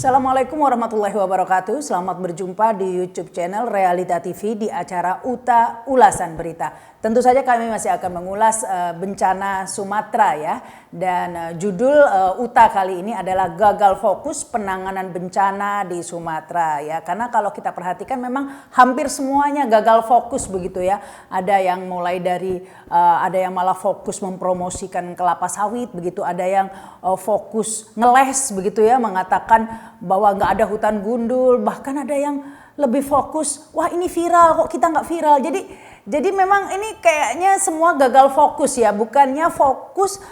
Assalamualaikum warahmatullahi wabarakatuh. Selamat berjumpa di YouTube channel Realita TV di acara UTA Ulasan Berita. Tentu saja kami masih akan mengulas bencana Sumatera ya. Dan judul UTA kali ini adalah gagal fokus penanganan bencana di Sumatera ya. Karena kalau kita perhatikan memang hampir semuanya gagal fokus begitu ya. Ada yang mulai dari ada yang malah fokus mempromosikan kelapa sawit begitu, ada yang fokus ngeles begitu ya, mengatakan bahwa nggak ada hutan gundul, bahkan ada yang lebih fokus, wah ini viral kok kita nggak viral. Jadi memang ini kayaknya semua gagal fokus ya, bukannya fokus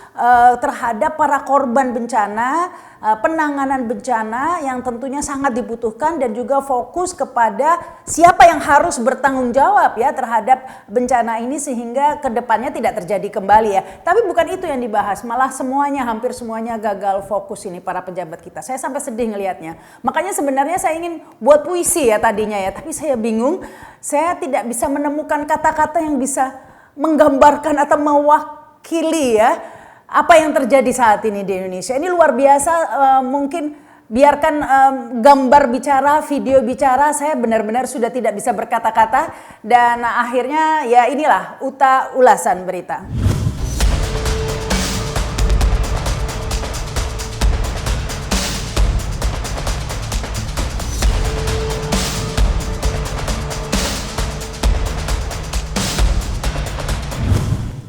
terhadap para korban bencana, penanganan bencana yang tentunya sangat dibutuhkan, dan juga fokus kepada siapa yang harus bertanggung jawab ya terhadap bencana ini sehingga kedepannya tidak terjadi kembali ya. Tapi bukan itu yang dibahas, malah semuanya, hampir semuanya gagal fokus ini para pejabat kita. Saya sampai sedih ngelihatnya. Makanya sebenarnya saya ingin buat puisi ya tadinya ya, tapi saya bingung. Saya tidak bisa menemukan kata-kata yang bisa menggambarkan atau mewakili ya apa yang terjadi saat ini di Indonesia. Ini luar biasa, mungkin biarkan gambar bicara, video bicara, saya benar-benar sudah tidak bisa berkata-kata. Dan akhirnya ya inilah UTA Ulasan Berita.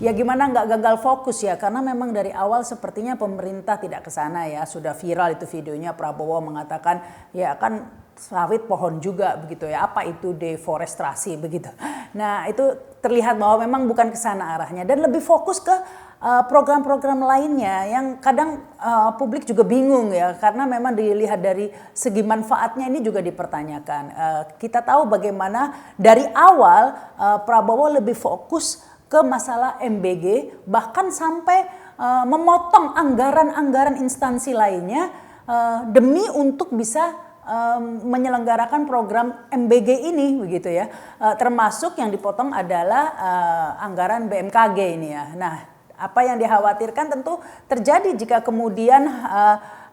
Ya gimana nggak gagal fokus ya, karena memang dari awal sepertinya pemerintah tidak ke sana ya. Sudah viral itu videonya, Prabowo mengatakan ya kan sawit pohon juga begitu ya, apa itu deforestasi begitu. Nah itu terlihat bahwa memang bukan ke sana arahnya, dan lebih fokus ke program-program lainnya yang kadang publik juga bingung ya, karena memang dilihat dari segi manfaatnya ini juga dipertanyakan. Kita tahu bagaimana dari awal Prabowo lebih fokus ke masalah MBG, bahkan sampai memotong anggaran-anggaran instansi lainnya demi untuk bisa menyelenggarakan program MBG ini begitu ya. Termasuk yang dipotong adalah anggaran BMKG ini ya. Nah, apa yang dikhawatirkan tentu terjadi jika kemudian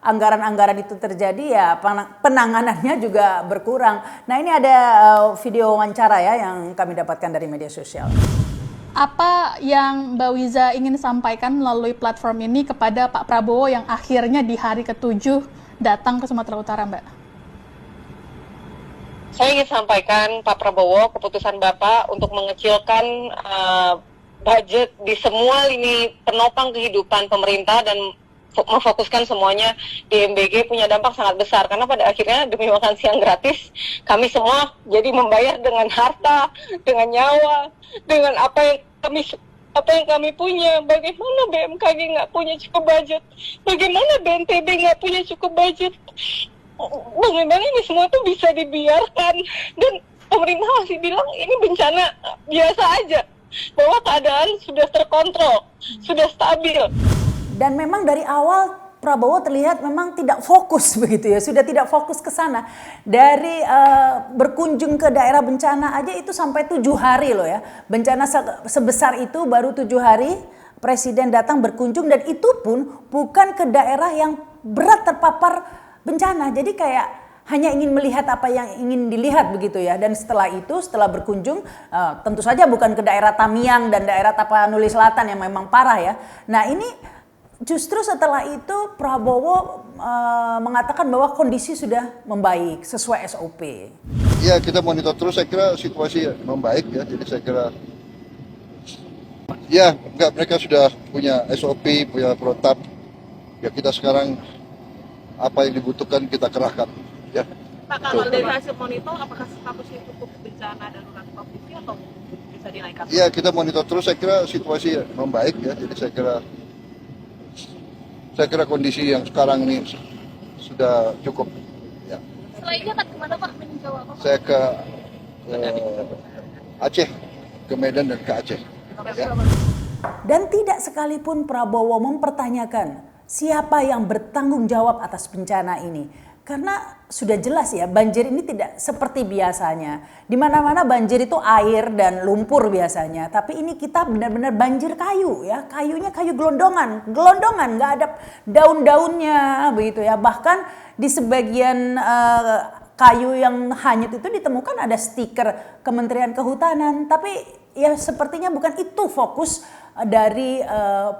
anggaran-anggaran itu terjadi ya, penanganannya juga berkurang. Nah, ini ada video wawancara ya yang kami dapatkan dari media sosial. Apa yang Mbak Wiza ingin sampaikan melalui platform ini kepada Pak Prabowo yang akhirnya di hari ke-7 datang ke Sumatera Utara, Mbak? Saya ingin sampaikan Pak Prabowo, keputusan Bapak untuk mengecilkan budget di semua lini penopang kehidupan pemerintah dan memfokuskan semuanya di MBG punya dampak sangat besar, karena pada akhirnya demi makan siang gratis kami semua jadi membayar dengan harta, dengan nyawa, dengan apa yang kami punya. Bagaimana BMKG nggak punya cukup budget, bagaimana BNPB nggak punya cukup budget, bagaimana ini semua tuh bisa dibiarkan, dan pemerintah masih bilang ini bencana biasa aja, bahwa keadaan sudah terkontrol, sudah stabil. Dan memang dari awal Prabowo terlihat memang tidak fokus begitu ya, sudah tidak fokus ke sana. Dari berkunjung ke daerah bencana aja itu sampai 7 hari loh ya. Bencana sebesar itu baru 7 hari Presiden datang berkunjung, dan itu pun bukan ke daerah yang berat terpapar bencana. Jadi kayak hanya ingin melihat apa yang ingin dilihat begitu ya. Dan setelah itu, setelah berkunjung, tentu saja bukan ke daerah Tamiang dan daerah Tapanuli Selatan yang memang parah ya. Nah ini justru setelah itu Prabowo mengatakan bahwa kondisi sudah membaik sesuai SOP. Ya, kita monitor terus, saya kira situasi membaik ya. Jadi saya kira ya mereka sudah punya SOP, punya protap. Ya kita sekarang apa yang dibutuhkan kita kerahkan ya. Pak, kalau dari hasil monitor apakah statusnya cukup bencana darurat provinsi atau bisa dinaikkan? Ya, kita monitor terus, saya kira situasi membaik ya. Jadi saya kira kondisi yang sekarang ini sudah cukup. Ya. Selainnya kan kemana Pak meninjau apa? Saya ke Aceh, ke Medan dan ke Aceh. Ya. Dan tidak sekalipun Prabowo mempertanyakan siapa yang bertanggung jawab atas bencana ini. Karena sudah jelas ya, banjir ini tidak seperti biasanya. Di mana-mana banjir itu air dan lumpur biasanya. Tapi ini kita benar-benar banjir kayu ya. Kayunya kayu gelondongan, nggak ada daun-daunnya begitu ya. Bahkan di sebagian kayu yang hanyut itu ditemukan ada stiker Kementerian Kehutanan. Tapi ya sepertinya bukan itu fokus dari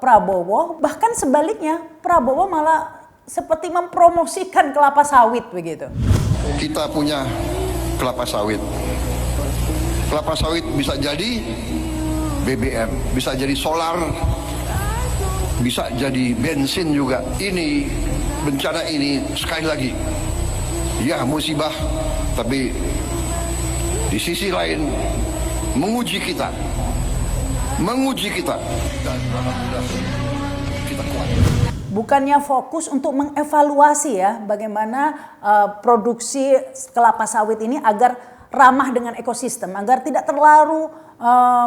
Prabowo. Bahkan sebaliknya, Prabowo malah seperti mempromosikan kelapa sawit begitu. Kita punya kelapa sawit. Kelapa sawit bisa jadi BBM, bisa jadi solar, bisa jadi bensin juga. Ini bencana ini sekali lagi, ya musibah, tapi di sisi lain menguji kita. Dan alhamdulillah kita kuat. Bukannya fokus untuk mengevaluasi ya bagaimana produksi kelapa sawit ini agar ramah dengan ekosistem, agar tidak terlalu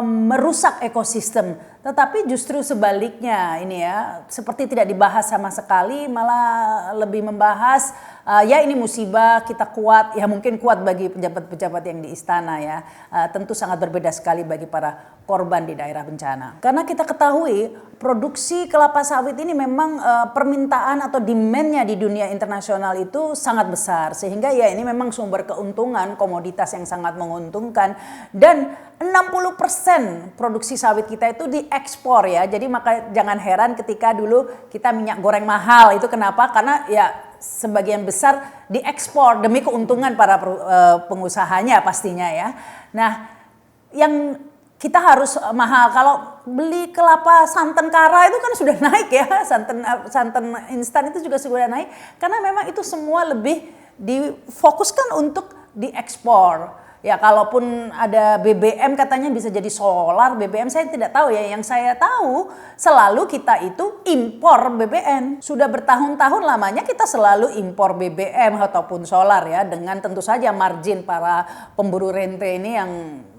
merusak ekosistem. Tetapi justru sebaliknya ini ya, seperti tidak dibahas sama sekali, malah lebih membahas ya ini musibah, kita kuat, ya mungkin kuat bagi pejabat-pejabat yang di istana ya. Tentu sangat berbeda sekali bagi para korban di daerah bencana. Karena kita ketahui produksi kelapa sawit ini memang permintaan atau demand-nya di dunia internasional itu sangat besar. Sehingga ya ini memang sumber keuntungan, komoditas yang sangat menguntungkan. Dan 60% produksi sawit kita itu diekspor ya. Jadi maka jangan heran ketika dulu kita minyak goreng mahal. Itu kenapa? Karena ya sebagian besar diekspor demi keuntungan para pengusahanya pastinya ya. Nah, yang kita harus mahal. Kalau beli kelapa santan kara itu kan sudah naik ya. Santan instan itu juga sudah naik. Karena memang itu semua lebih difokuskan untuk diekspor. Ya kalaupun ada BBM katanya bisa jadi solar, BBM saya tidak tahu ya. Yang saya tahu selalu kita itu impor BBM. Sudah bertahun-tahun lamanya kita selalu impor BBM ataupun solar ya. Dengan tentu saja margin para pemburu rente ini yang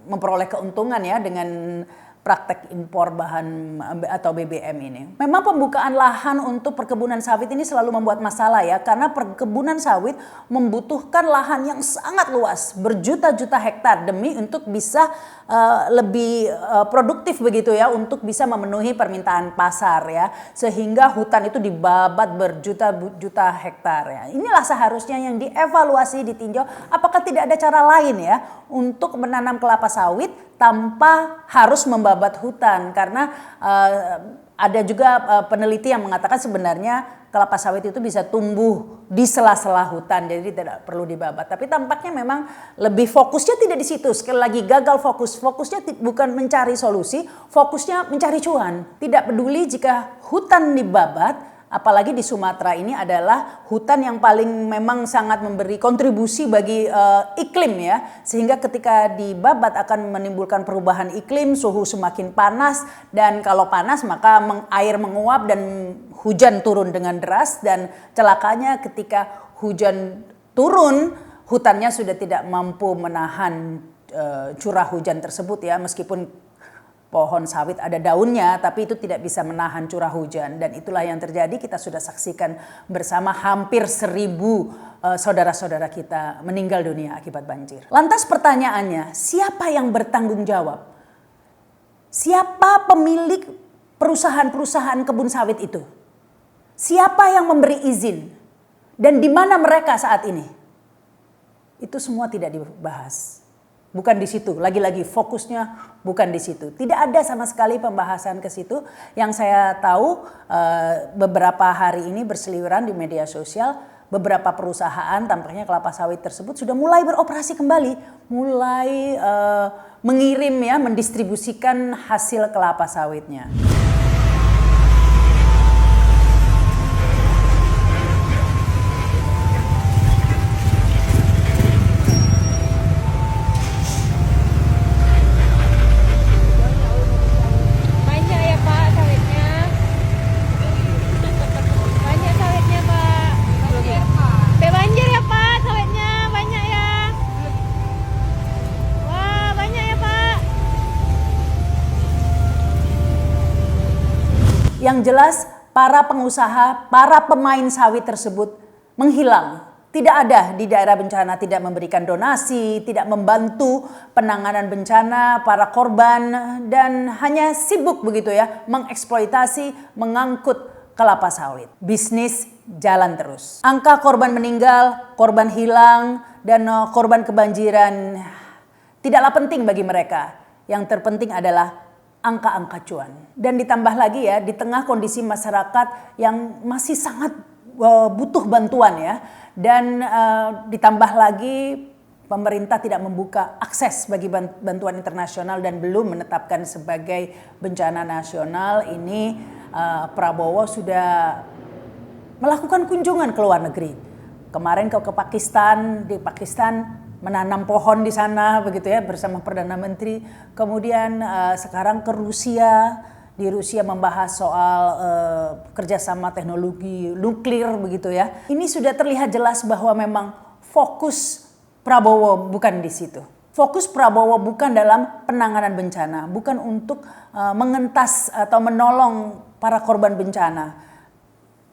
memperoleh keuntungan ya dengan praktek impor bahan atau BBM ini. Memang pembukaan lahan untuk perkebunan sawit ini selalu membuat masalah ya, karena perkebunan sawit membutuhkan lahan yang sangat luas, berjuta-juta hektar demi untuk bisa lebih produktif begitu ya, untuk bisa memenuhi permintaan pasar ya, sehingga hutan itu dibabat berjuta-juta hektar ya. Inilah seharusnya yang dievaluasi, ditinjau apakah tidak ada cara lain ya untuk menanam kelapa sawit tanpa harus membabat hutan, karena ada juga peneliti yang mengatakan sebenarnya kelapa sawit itu bisa tumbuh di sela-sela hutan, jadi tidak perlu dibabat. Tapi tampaknya memang lebih fokusnya tidak di situ. Sekali lagi gagal fokusnya bukan mencari solusi, fokusnya mencari cuan. Tidak peduli jika hutan dibabat. Apalagi di Sumatera ini adalah hutan yang paling memang sangat memberi kontribusi bagi iklim ya. Sehingga ketika dibabat akan menimbulkan perubahan iklim, suhu semakin panas. Dan kalau panas maka air menguap dan hujan turun dengan deras. Dan celakanya ketika hujan turun, hutannya sudah tidak mampu menahan curah hujan tersebut ya. Meskipun pohon sawit ada daunnya, tapi itu tidak bisa menahan curah hujan. Dan itulah yang terjadi, kita sudah saksikan bersama hampir 1.000 saudara-saudara kita meninggal dunia akibat banjir. Lantas pertanyaannya, siapa yang bertanggung jawab? Siapa pemilik perusahaan-perusahaan kebun sawit itu? Siapa yang memberi izin? Dan di mana mereka saat ini? Itu semua tidak dibahas. Bukan di situ, lagi-lagi fokusnya bukan di situ. Tidak ada sama sekali pembahasan ke situ. Yang saya tahu beberapa hari ini berseliweran di media sosial, beberapa perusahaan tampaknya kelapa sawit tersebut sudah mulai beroperasi kembali, mulai mengirim ya, mendistribusikan hasil kelapa sawitnya. Yang jelas para pengusaha, para pemain sawit tersebut menghilang. tidak ada di daerah bencana, tidak memberikan donasi, tidak membantu penanganan bencana para korban, dan hanya sibuk begitu ya mengeksploitasi, mengangkut kelapa sawit. Bisnis jalan terus. Angka korban meninggal, korban hilang, dan korban kebanjiran tidaklah penting bagi mereka. Yang terpenting adalah angka-angka cuan. Dan ditambah lagi ya, di tengah kondisi masyarakat yang masih sangat butuh bantuan ya. Dan ditambah lagi pemerintah tidak membuka akses bagi bantuan internasional dan belum menetapkan sebagai bencana nasional. Ini Prabowo sudah melakukan kunjungan ke luar negeri. Kemarin ke Pakistan, di Pakistan menanam pohon di sana begitu ya bersama Perdana Menteri. Kemudian sekarang ke Rusia. Di Rusia membahas soal kerjasama teknologi nuklir begitu ya. Ini sudah terlihat jelas bahwa memang fokus Prabowo bukan di situ. Fokus Prabowo bukan dalam penanganan bencana, bukan untuk mengentas atau menolong para korban bencana.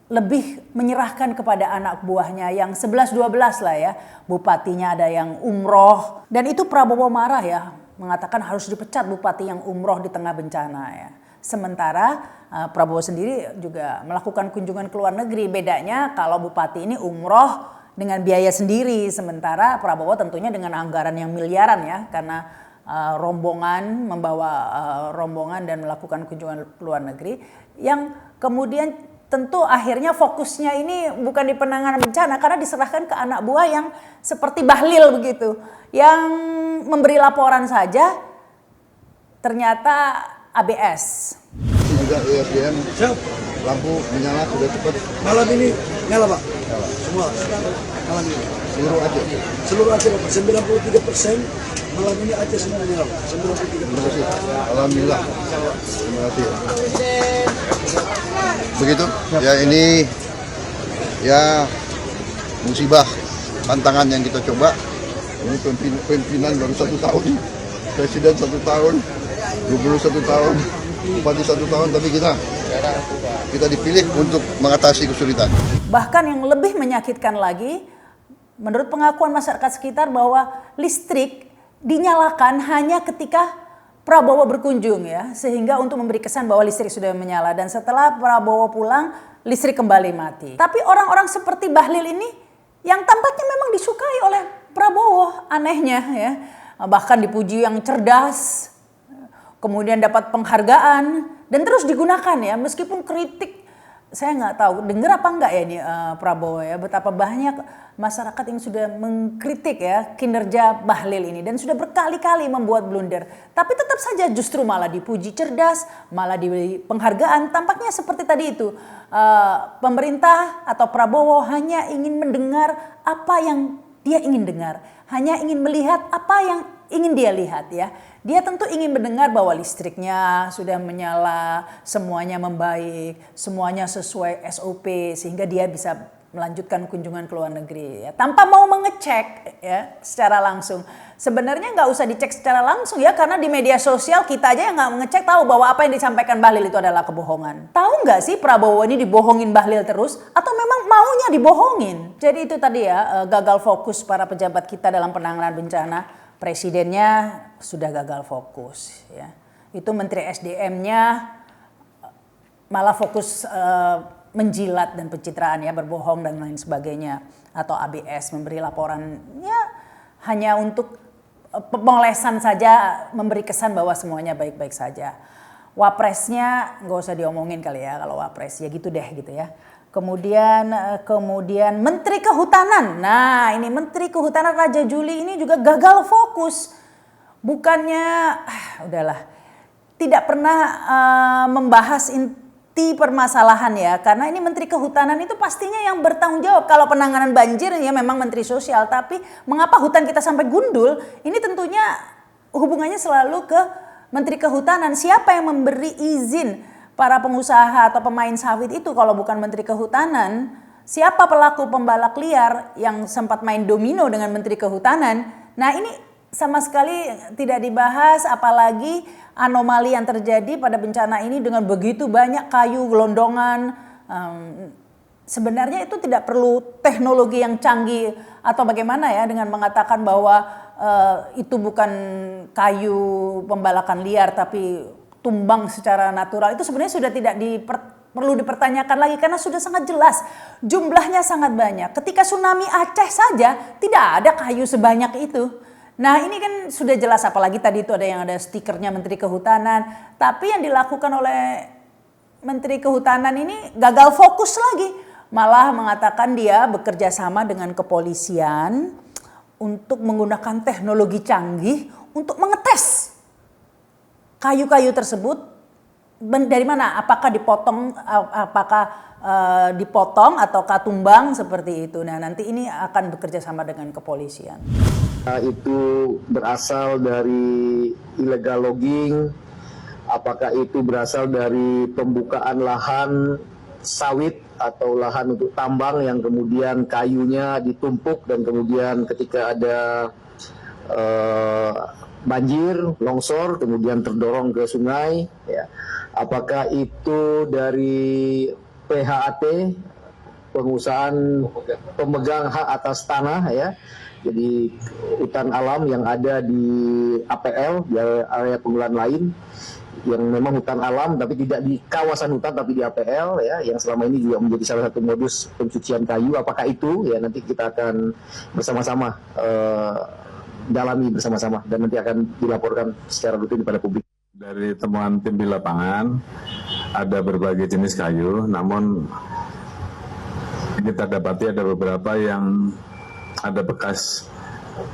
Lebih menyerahkan kepada anak buahnya yang 11-12 lah ya. Bupatinya ada yang umroh. Dan itu Prabowo marah ya. Mengatakan harus dipecat bupati yang umroh di tengah bencana ya. Sementara Prabowo sendiri juga melakukan kunjungan ke luar negeri. Bedanya kalau bupati ini umroh dengan biaya sendiri. Sementara Prabowo tentunya dengan anggaran yang miliaran ya. Karena rombongan, membawa rombongan dan melakukan kunjungan ke luar negeri. Yang kemudian tentu akhirnya fokusnya ini bukan di penanganan bencana. Karena diserahkan ke anak buah yang seperti Bahlil begitu. Yang memberi laporan saja ternyata ABS. Juga ESDM, lampu menyala sudah cepat. Malam ini nyala Pak? Nyala. Semua? Malam ini? Seluruh Aceh. Seluruh Aceh Pak, 93% malam ini Aceh semua nyala Pak, 93%. Terima kasih. Alhamdulillah. Terima kasih. Begitu, ya ini ya musibah, tantangan yang kita coba. Ini pimpinan baru 1 tahun, presiden 1 tahun, gubernur 1 tahun, bupati 1 tahun, tapi kita dipilih untuk mengatasi kesulitan. Bahkan yang lebih menyakitkan lagi, menurut pengakuan masyarakat sekitar bahwa listrik dinyalakan hanya ketika Prabowo berkunjung ya, sehingga untuk memberi kesan bahwa listrik sudah menyala, dan setelah Prabowo pulang listrik kembali mati. Tapi orang-orang seperti Bahlil ini yang tampaknya memang disukai oleh Prabowo, anehnya ya, bahkan dipuji yang cerdas, kemudian dapat penghargaan dan terus digunakan ya, meskipun kritik saya nggak tahu dengar apa enggak ya ini Prabowo ya, betapa banyak masyarakat yang sudah mengkritik ya kinerja Bahlil ini dan sudah berkali-kali membuat blunder, tapi tetap saja justru malah dipuji cerdas, malah diberi penghargaan. Tampaknya seperti tadi itu pemerintah atau Prabowo hanya ingin mendengar apa yang dia ingin dengar, hanya ingin melihat apa yang ingin dia lihat ya. Dia tentu ingin mendengar bahwa listriknya sudah menyala, semuanya membaik, semuanya sesuai SOP sehingga dia bisa melanjutkan kunjungan ke luar negeri ya, tanpa mau mengecek ya secara langsung. Sebenarnya nggak usah dicek secara langsung ya, karena di media sosial kita aja yang nggak mengecek tahu bahwa apa yang disampaikan Bahlil itu adalah kebohongan. Tahu nggak sih Prabowo ini dibohongin Bahlil terus atau memang maunya dibohongin? Jadi itu tadi ya gagal fokus para pejabat kita dalam penanganan bencana. Presidennya sudah gagal fokus ya. Itu Menteri SDM-nya malah fokus menjilat dan pencitraan ya, berbohong dan lain sebagainya, atau ABS memberi laporan ya hanya untuk pemolesan saja, memberi kesan bahwa semuanya baik-baik saja. Wapresnya nggak usah diomongin kali ya, kalau wapres ya gitu deh gitu ya. Kemudian Menteri Kehutanan. Nah, ini Menteri Kehutanan Raja Juli ini juga gagal fokus. Bukannya udahlah, tidak pernah membahas inti permasalahan ya, karena ini Menteri Kehutanan itu pastinya yang bertanggung jawab. Kalau penanganan banjir ya memang Menteri Sosial, tapi mengapa hutan kita sampai gundul? Ini tentunya hubungannya selalu ke Menteri Kehutanan. Siapa yang memberi izin para pengusaha atau pemain sawit itu kalau bukan Menteri Kehutanan? Siapa pelaku pembalak liar yang sempat main domino dengan Menteri Kehutanan? Nah, ini sama sekali tidak dibahas, apalagi anomali yang terjadi pada bencana ini dengan begitu banyak kayu gelondongan, sebenarnya itu tidak perlu teknologi yang canggih atau bagaimana ya dengan mengatakan bahwa itu bukan kayu pembalakan liar tapi tumbang secara natural. Itu sebenarnya sudah tidak perlu dipertanyakan lagi karena sudah sangat jelas jumlahnya sangat banyak. Ketika tsunami Aceh saja tidak ada kayu sebanyak itu. Nah ini kan sudah jelas, apalagi tadi itu ada stikernya Menteri Kehutanan. Tapi yang dilakukan oleh Menteri Kehutanan ini gagal fokus lagi. Malah mengatakan dia bekerja sama dengan kepolisian untuk menggunakan teknologi canggih untuk mengetes kayu-kayu tersebut dari mana, apakah dipotong ataukah tumbang seperti itu. Nah nanti ini akan bekerja sama dengan kepolisian. Itu berasal dari illegal logging, apakah itu berasal dari pembukaan lahan sawit atau lahan untuk tambang yang kemudian kayunya ditumpuk dan kemudian ketika ada banjir, longsor, kemudian terdorong ke sungai, ya. Apakah itu dari PHAT, pengusahaan pemegang hak atas tanah, ya. Jadi hutan alam yang ada di APL, di area pengelolaan lain, yang memang hutan alam tapi tidak di kawasan hutan tapi di APL, ya, yang selama ini juga menjadi salah satu modus pencucian kayu. Apakah itu, ya, nanti kita akan bersama-sama dalami bersama-sama dan nanti akan dilaporkan secara rutin kepada publik. Dari temuan tim di lapangan ada berbagai jenis kayu, namun kita dapati ada beberapa yang ada bekas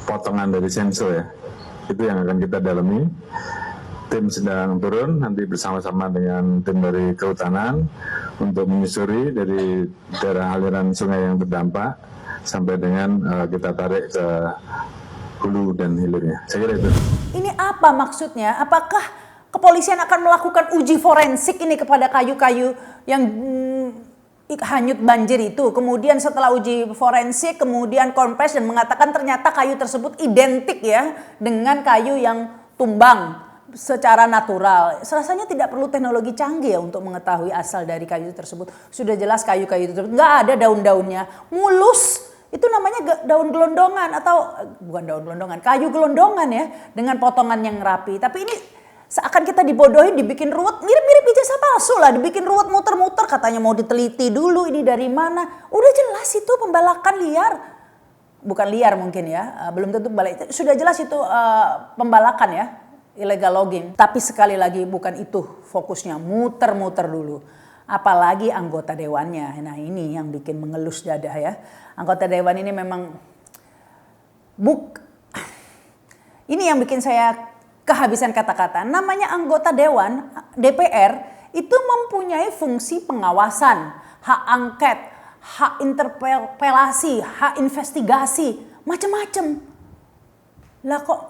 potongan dari senso, ya. Itu yang akan kita dalami. Tim sedang turun nanti bersama-sama dengan tim dari Kehutanan untuk menyusuri dari daerah aliran sungai yang terdampak sampai dengan kita tarik ke hulu dan hilirnya. Saya kira itu. Ini apa maksudnya? Apakah kepolisian akan melakukan uji forensik ini kepada kayu-kayu yang hanyut banjir itu? Kemudian setelah uji forensik, kemudian konfes dan mengatakan ternyata kayu tersebut identik ya dengan kayu yang tumbang secara natural. Rasanya tidak perlu teknologi canggih ya untuk mengetahui asal dari kayu tersebut. Sudah jelas kayu-kayu tersebut nggak ada daun-daunnya, mulus. Itu namanya daun gelondongan atau bukan daun gelondongan, kayu gelondongan ya dengan potongan yang rapi. Tapi ini seakan kita dibodohi, dibikin ruwet, mirip-mirip ijazah palsu lah, dibikin ruwet muter-muter, katanya mau diteliti dulu ini dari mana. Udah jelas itu pembalakan liar. Bukan liar mungkin ya, belum tentu balik. Sudah jelas itu pembalakan ya, illegal logging. Tapi sekali lagi bukan itu fokusnya, muter-muter dulu. Apalagi anggota dewannya. Nah ini yang bikin mengelus dada ya. Anggota dewan ini memang ini yang bikin saya kehabisan kata-kata. Namanya anggota dewan, DPR, itu mempunyai fungsi pengawasan, hak angket, hak interpelasi, hak investigasi, macam-macam. Lah kok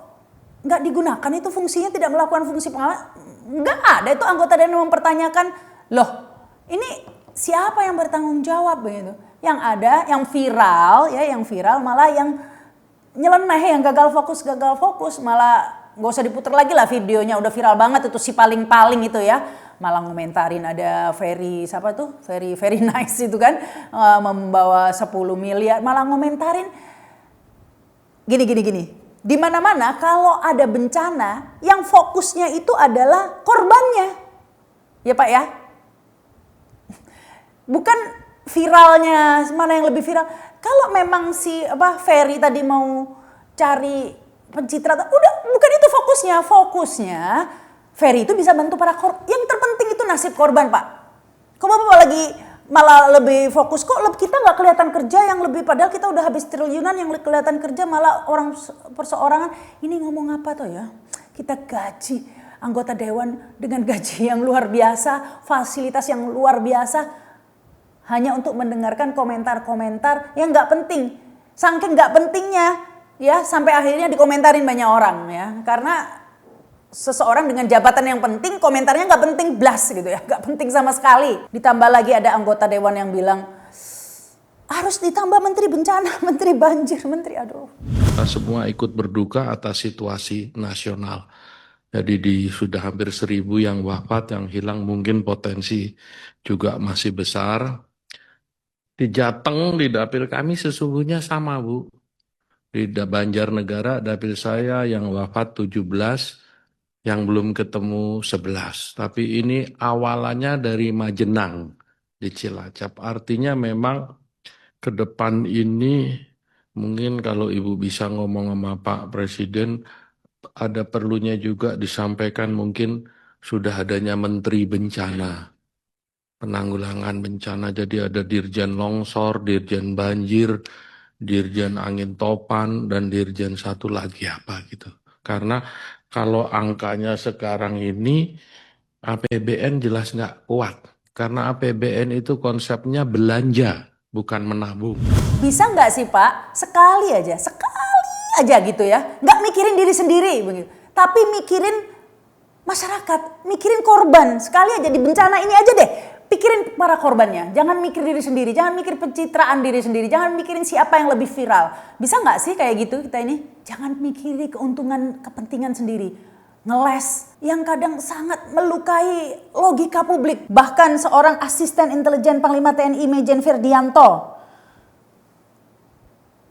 nggak digunakan itu fungsinya, tidak melakukan fungsi pengawasan? Nggak ada itu anggota dewan yang mempertanyakan, loh ini siapa yang bertanggung jawab begitu? Yang ada, yang viral ya, yang viral malah yang nyeleneh, yang gagal fokus, malah gak usah diputer lagi lah videonya, udah viral banget itu si paling-paling itu ya. Malah ngomentarin ada Ferry nice itu kan, membawa 10 miliar, malah ngomentarin gini. Di mana-mana kalau ada bencana yang fokusnya itu adalah korbannya. Ya Pak ya? Bukan viralnya, mana yang lebih viral. Kalau memang si Ferry tadi mau cari pencitraan, udah bukan itu fokusnya Ferry itu bisa bantu para korban. Yang terpenting itu nasib korban Pak. Kok Bapak lagi malah lebih fokus, kok kita nggak kelihatan kerja yang lebih, padahal kita udah habis triliunan yang kelihatan kerja, malah orang perseorangan. Ini ngomong apa tuh ya? Kita gaji anggota dewan dengan gaji yang luar biasa, fasilitas yang luar biasa, hanya untuk mendengarkan komentar-komentar yang nggak penting. Saking nggak pentingnya ya sampai akhirnya dikomentarin banyak orang ya. Karena seseorang dengan jabatan yang penting komentarnya nggak penting blas gitu ya, nggak penting sama sekali. Ditambah lagi ada anggota dewan yang bilang harus ditambah menteri bencana, menteri banjir, menteri aduh. Kita semua ikut berduka atas situasi nasional. Jadi sudah hampir 1.000 yang wafat, yang hilang, mungkin potensi juga masih besar. Di Jateng, di dapil kami sesungguhnya sama, Bu. Di Banjarnegara, dapil saya yang wafat 17, yang belum ketemu 11. Tapi ini awalannya dari Majenang di Cilacap. Artinya memang ke depan ini mungkin kalau Ibu bisa ngomong sama Pak Presiden, ada perlunya juga disampaikan mungkin sudah adanya Menteri Bencana, penanggulangan bencana. Jadi ada Dirjen Longsor, Dirjen Banjir, Dirjen Angin Topan, dan Dirjen satu lagi apa gitu. Karena kalau angkanya sekarang ini APBN jelas nggak kuat. Karena APBN itu konsepnya belanja, bukan menabung. Bisa nggak sih Pak, sekali aja gitu ya, nggak mikirin diri sendiri begitu, tapi mikirin masyarakat, mikirin korban. Sekali aja di bencana ini aja deh, pikirin para korbannya. Jangan mikir diri sendiri, jangan mikir pencitraan diri sendiri, jangan mikirin siapa yang lebih viral. Bisa nggak sih kayak gitu kita ini? Jangan mikirin keuntungan, kepentingan sendiri. Ngeles yang kadang sangat melukai logika publik. Bahkan seorang asisten intelijen Panglima TNI Majen Firdianto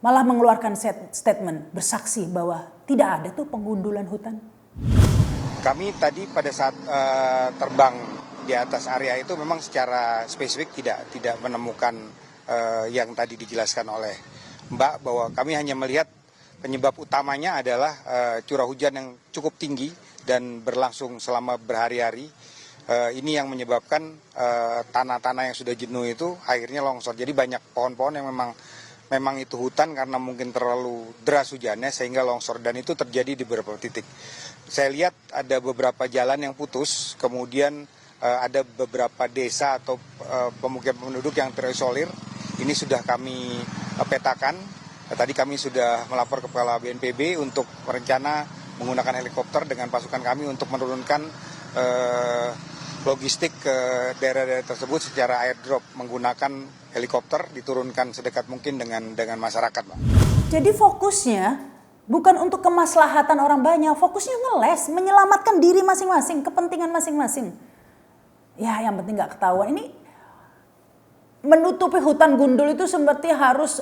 malah mengeluarkan statement bersaksi bahwa tidak ada tuh penggundulan hutan. Kami tadi pada saat terbang di atas area itu memang secara spesifik tidak menemukan yang tadi dijelaskan oleh Mbak, bahwa kami hanya melihat penyebab utamanya adalah curah hujan yang cukup tinggi dan berlangsung selama berhari-hari. Ini yang menyebabkan tanah-tanah yang sudah jenuh itu akhirnya longsor. Jadi banyak pohon-pohon yang memang itu hutan karena mungkin terlalu deras hujannya sehingga longsor, dan itu terjadi di beberapa titik. Saya lihat ada beberapa jalan yang putus, kemudian ada beberapa desa atau pemukiman penduduk yang terisolir. Ini sudah kami petakan. Tadi kami sudah melapor ke Kepala BNPB untuk berencana menggunakan helikopter dengan pasukan kami untuk menurunkan logistik ke daerah-daerah tersebut secara airdrop, menggunakan helikopter diturunkan sedekat mungkin dengan masyarakat, Pak. Jadi fokusnya bukan untuk kemaslahatan orang banyak, fokusnya ngeles, menyelamatkan diri masing-masing, kepentingan masing-masing. Ya yang penting nggak ketahuan. Ini menutupi hutan gundul itu seperti harus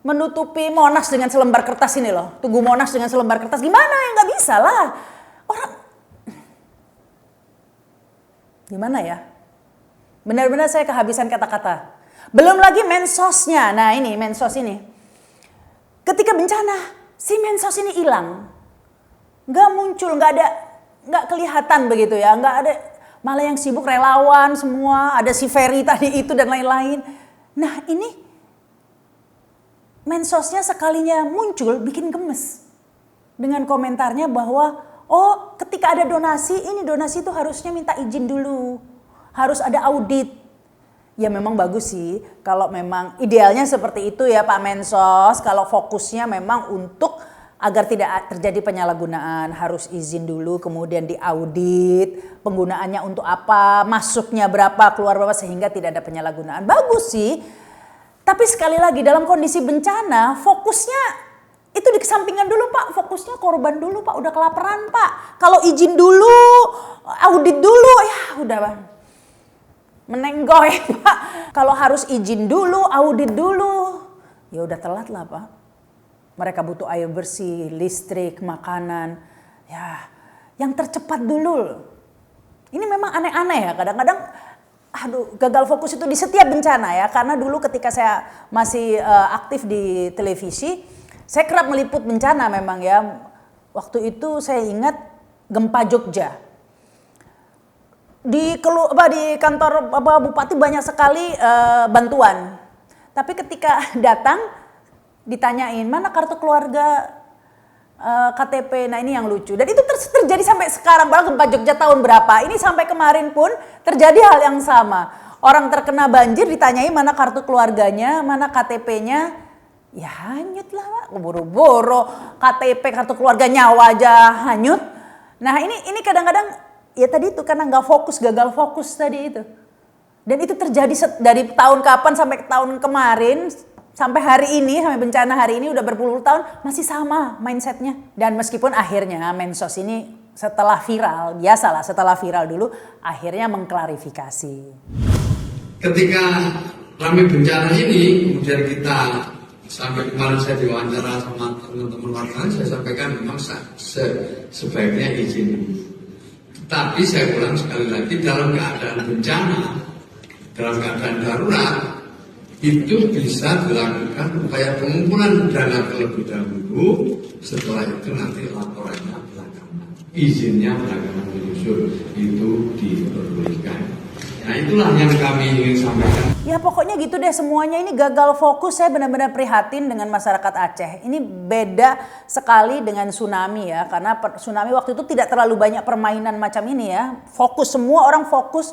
menutupi Monas dengan selembar kertas ini loh. Tugu Monas dengan selembar kertas, gimana ya, nggak bisa lah. Orang gimana ya? Benar-benar saya kehabisan kata-kata. Belum lagi mensosnya. Nah ini mensos ini. Ketika bencana, si mensos ini hilang. Nggak muncul, nggak kelihatan begitu ya. Nggak ada, malah yang sibuk relawan semua. Ada si Ferry tadi itu dan lain-lain. Nah ini mensosnya sekalinya muncul bikin gemes. Dengan komentarnya bahwa oh ketika ada donasi, ini donasi itu harusnya minta izin dulu. Harus ada audit. Ya memang bagus sih kalau memang idealnya seperti itu ya Pak Mensos. Kalau fokusnya memang untuk agar tidak terjadi penyalahgunaan, harus izin dulu, kemudian diaudit penggunaannya untuk apa, masuknya berapa, keluar berapa, sehingga tidak ada penyalahgunaan. Bagus sih. Tapi sekali lagi dalam kondisi bencana fokusnya itu dikesampingkan dulu Pak, fokusnya korban dulu Pak, udah kelaparan Pak. Kalau izin dulu, audit dulu, ya udah Pak. Menenggoy Pak. Kalau harus izin dulu, audit dulu, ya udah telat lah Pak. Mereka butuh air bersih, listrik, makanan, ya yang tercepat dulu. Ini memang aneh-aneh ya kadang-kadang. Aduh, gagal fokus itu di setiap bencana ya. Karena dulu ketika saya masih aktif di televisi, saya kerap meliput bencana memang ya. Waktu itu saya ingat gempa Jogja. Di kantor bupati banyak sekali bantuan. Tapi ketika datang ditanyain mana kartu keluarga, KTP. Nah ini yang lucu. Dan itu terjadi sampai sekarang. Bahkan gempa Jogja tahun berapa. Ini sampai kemarin pun terjadi hal yang sama. Orang terkena banjir ditanyai mana kartu keluarganya, mana KTP-nya. Ya hanyut lah Pak. Boro-boro KTP, kartu keluarga, nyawa aja hanyut. Nah ini kadang-kadang ya tadi itu karena nggak fokus, gagal fokus tadi itu. Dan itu terjadi dari tahun kapan sampai tahun kemarin. Sampai hari ini, sampai bencana hari ini udah berpuluh tahun masih sama mindsetnya. Dan meskipun akhirnya Mensos ini setelah viral, biasalah setelah viral dulu akhirnya mengklarifikasi. Ketika rame bencana ini, kemudian kita sampai kemarin saya diwawancara sama teman-teman wartawan, saya sampaikan memang sebaiknya izin. Tapi saya ulang sekali lagi, dalam keadaan bencana, dalam keadaan darurat, itu bisa dilakukan upaya pengumpulan dana terlebih dahulu, setelah itu nanti laporannya belakangan. Izinnya belakangan menyusul, itu diperbolehkan. Nah itulah yang kami ingin sampaikan. Ya pokoknya gitu deh, semuanya ini gagal fokus. Saya benar-benar prihatin dengan masyarakat Aceh. Ini beda sekali dengan tsunami ya, karena tsunami waktu itu tidak terlalu banyak permainan macam ini ya. Fokus, semua orang fokus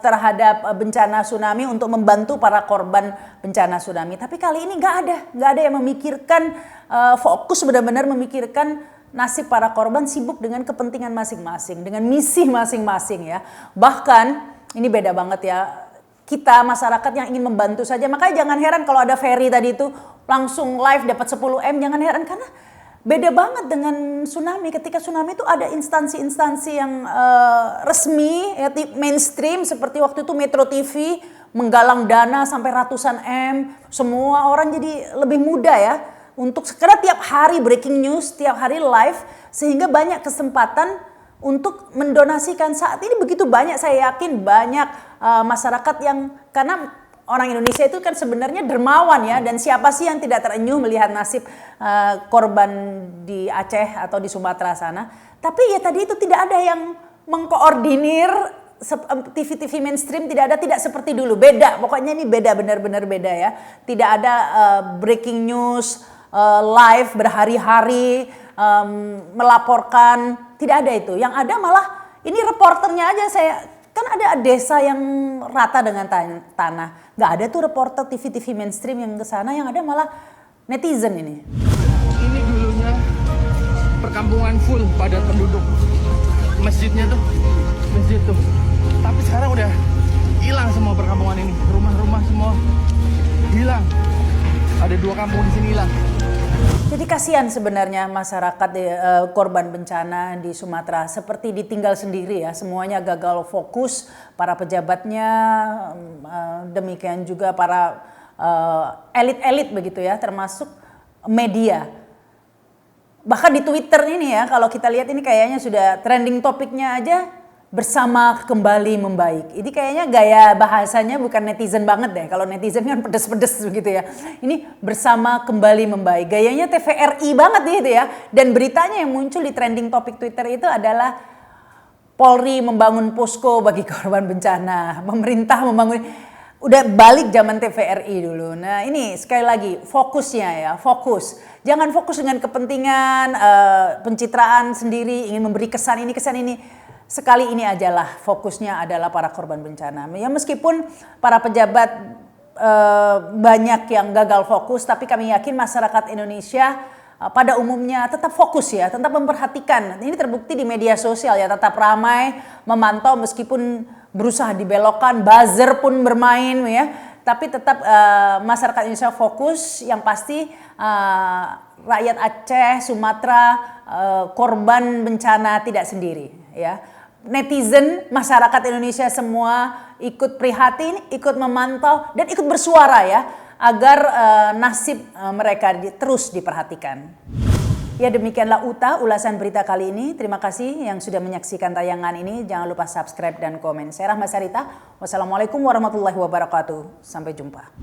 terhadap bencana tsunami untuk membantu para korban bencana tsunami. Tapi kali ini nggak ada yang memikirkan, fokus benar-benar memikirkan nasib para korban, sibuk dengan kepentingan masing-masing, dengan misi masing-masing ya. Bahkan ini beda banget ya, kita masyarakat yang ingin membantu saja. Makanya jangan heran kalau ada Ferry tadi itu langsung live dapat 10M, jangan heran karena beda banget dengan tsunami. Ketika tsunami itu ada instansi-instansi yang resmi, ya, mainstream seperti waktu itu Metro TV menggalang dana sampai ratusan M. Semua orang jadi lebih mudah ya untuk sekedar tiap hari breaking news, tiap hari live, sehingga banyak kesempatan untuk mendonasikan. Saat ini begitu banyak, saya yakin banyak masyarakat yang, karena orang Indonesia itu kan sebenarnya dermawan ya, dan siapa sih yang tidak terenyuh melihat nasib korban di Aceh atau di Sumatera sana. Tapi ya tadi itu tidak ada yang mengkoordinir, TV-TV mainstream tidak seperti dulu, beda, pokoknya ini beda, benar-benar beda ya. Tidak ada breaking news, live berhari-hari, melaporkan, tidak ada itu. Yang ada malah ini reporternya aja, saya kan ada desa yang rata dengan tanah, nggak ada tuh reporter TV-TV mainstream yang ke sana, yang ada malah netizen ini. Ini dulunya perkampungan full padat penduduk, masjidnya tuh, masjid tuh. Tapi sekarang udah hilang semua perkampungan ini, rumah-rumah semua hilang. Ada 2 kampung di sini hilang. Jadi kasihan sebenarnya masyarakat korban bencana di Sumatera, seperti ditinggal sendiri ya, semuanya gagal fokus, para pejabatnya, demikian juga para elit-elit begitu ya, termasuk media. Bahkan di Twitter ini ya, kalau kita lihat ini kayaknya sudah trending topiknya aja, bersama kembali membaik. Ini kayaknya gaya bahasanya bukan netizen banget deh. Kalau netizen kan pedes-pedes begitu ya. Ini bersama kembali membaik. Gayanya TVRI banget gitu ya. Dan beritanya yang muncul di trending topik Twitter itu adalah Polri membangun posko bagi korban bencana. Pemerintah membangun, udah balik zaman TVRI dulu. Nah ini sekali lagi fokusnya ya, fokus. Jangan fokus dengan kepentingan pencitraan sendiri, ingin memberi kesan ini, kesan ini. Sekali ini ajalah fokusnya adalah para korban bencana. Ya meskipun para pejabat banyak yang gagal fokus, tapi kami yakin masyarakat Indonesia pada umumnya tetap fokus ya, tetap memperhatikan. Ini terbukti di media sosial ya, tetap ramai memantau meskipun berusaha dibelokkan, buzzer pun bermain ya. Tapi tetap masyarakat Indonesia fokus, yang pasti rakyat Aceh, Sumatera, korban bencana tidak sendiri ya. Netizen, masyarakat Indonesia semua ikut prihatin, ikut memantau, dan ikut bersuara ya, agar nasib mereka terus diperhatikan. Ya demikianlah UTA, ulasan berita kali ini. Terima kasih yang sudah menyaksikan tayangan ini. Jangan lupa subscribe dan komen. Saya Rahma Sarita. Wassalamualaikum warahmatullahi wabarakatuh. Sampai jumpa.